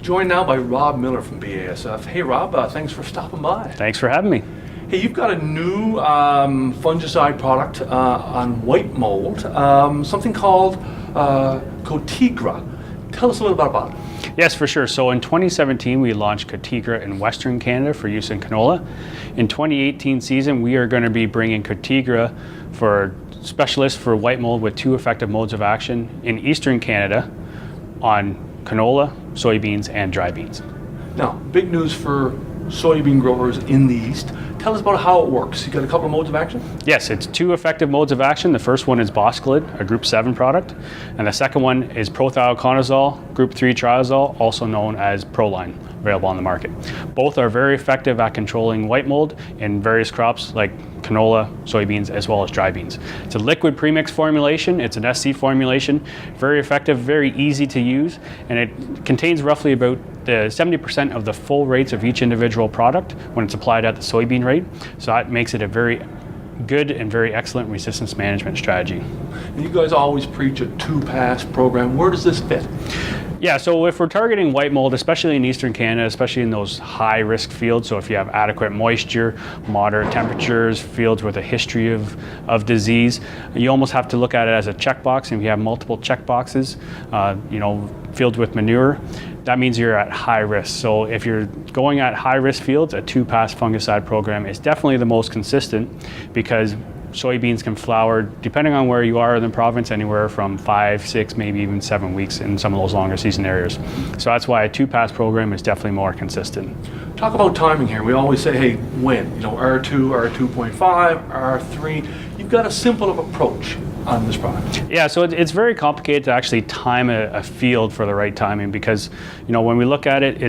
Joined now by Rob Miller from BASF. Hey Rob, thanks for stopping by. Thanks for having me. Hey, you've got a new fungicide product on white mold, something called Cotigra. Tell us a little bit about it. Yes, for sure. So in 2017, we launched Cotigra in Western Canada for use in canola. In 2018 season, we are going to be bringing Cotigra for specialists for white mold with 2 effective modes of action in Eastern Canada on canola, soybeans, and dry beans. Now, big news for soybean growers in the East. Tell us about how it works. You got a couple of modes of action? Yes, it's 2 effective modes of action. The first one is Boscalid, a Group 7 product, and the second one is prothioconazole, Group 3 triazole, also known as Proline, available on the market. Both are very effective at controlling white mold in various crops like canola, soybeans, as well as dry beans. It's a liquid premix formulation. It's an SC formulation, very effective, very easy to use, and it contains roughly about 70% of the full rates of each individual product when it's applied at the soybean rate. So that makes it a very good and very excellent resistance management strategy. And you guys always preach a 2-pass program. Where does this fit? Yeah, so if we're targeting white mold, especially in Eastern Canada, especially in those high-risk fields, so if you have adequate moisture, moderate temperatures, fields with a history of disease, you almost have to look at it as a checkbox. And if you have multiple checkboxes, fields with manure, that means you're at high risk. So if you're going at high-risk fields, a 2-pass fungicide program is definitely the most consistent, because soybeans can flower, depending on where you are in the province, anywhere from 5, 6, maybe even 7 weeks in some of those longer season areas. So that's why a 2-pass program is definitely more consistent. Talk about timing here. We always say, hey, when? R2, R2.5, R3. You've got a simple of approach on this product. Yeah, so it's very complicated to actually time a field for the right timing, because when we look at it,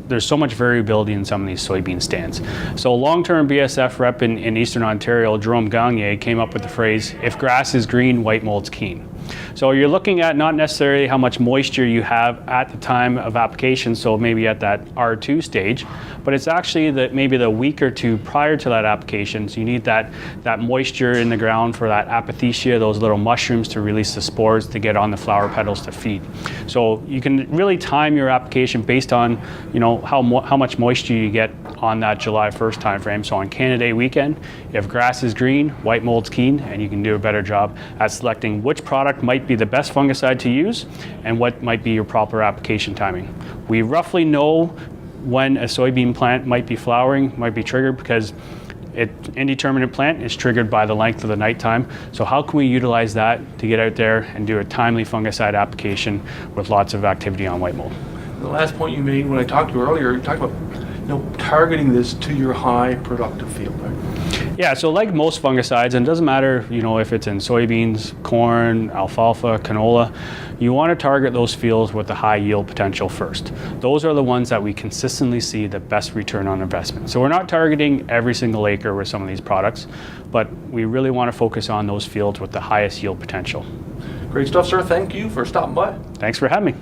there's so much variability in some of these soybean stands. So long-term BASF rep in Eastern Ontario, Jerome Gagnier, came up with the phrase, if grass is green, white mold's keen. So you're looking at not necessarily how much moisture you have at the time of application, so maybe at that R2 stage, but it's actually maybe the week or 2 prior to that application. So you need that moisture in the ground for that apothecia, those little mushrooms to release the spores to get on the flower petals to feed. So you can really time your application based on how much moisture you get on that July 1st time frame. So on Canada Day weekend, if grass is green, white mold's keen, and you can do a better job at selecting which product might be the best fungicide to use and what might be your proper application timing. We roughly know when a soybean plant might be flowering, might be triggered, because indeterminate plant is triggered by the length of the nighttime. So how can we utilize that to get out there and do a timely fungicide application with lots of activity on white mold? The last point you made when I talked to you earlier, you talked about targeting this to your high productive field, right? Yeah, so like most fungicides, and it doesn't matter if it's in soybeans, corn, alfalfa, canola, you want to target those fields with the high yield potential first. Those are the ones that we consistently see the best return on investment. So we're not targeting every single acre with some of these products, but we really want to focus on those fields with the highest yield potential. Great stuff, sir. Thank you for stopping by. Thanks for having me.